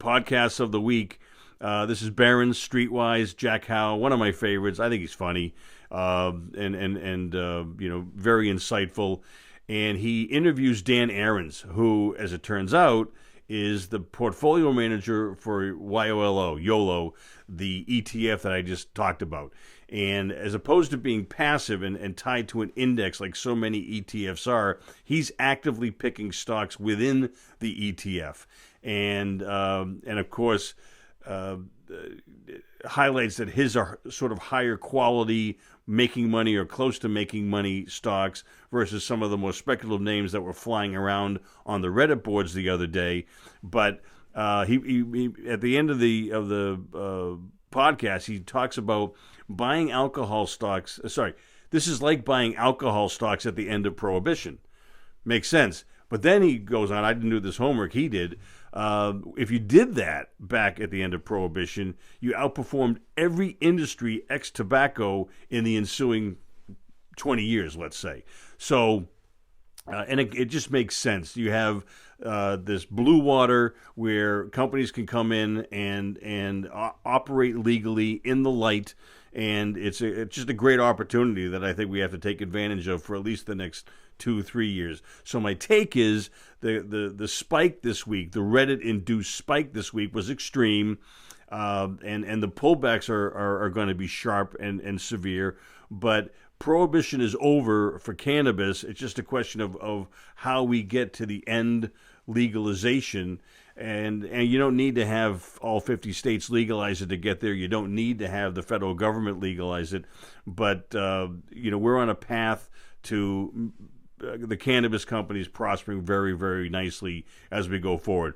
podcasts of the week. This is Barron's Streetwise, Jack Howe, one of my favorites. I think he's funny and very insightful. And he interviews Dan Aarons, who, as it turns out, is the portfolio manager for YOLO, the ETF that I just talked about. And as opposed to being passive and tied to an index like so many ETFs are, he's actively picking stocks within the ETF. And of course, highlights that his are sort of higher quality, making money or close to making money stocks versus some of the more speculative names that were flying around on the Reddit boards the other day. But he at the end of the podcast, he talks about buying alcohol stocks. This is like buying alcohol stocks at the end of Prohibition. Makes sense. But then he goes on, I didn't do this homework, he did. If you did that back at the end of Prohibition, you outperformed every industry ex-tobacco in the ensuing 20 years, let's say. So, and it just makes sense. You have this blue water where companies can come in and operate legally in the light, and it's just a great opportunity that I think we have to take advantage of for at least the next 2-3 years. So my take is the spike this week, the Reddit-induced spike this week was extreme, and the pullbacks are going to be sharp and severe. But Prohibition is over for cannabis. It's just a question of how we get to the end legalization. And you don't need to have all 50 states legalize it to get there. You don't need to have the federal government legalize it. But, we're on a path to the cannabis companies prospering very, very nicely as we go forward.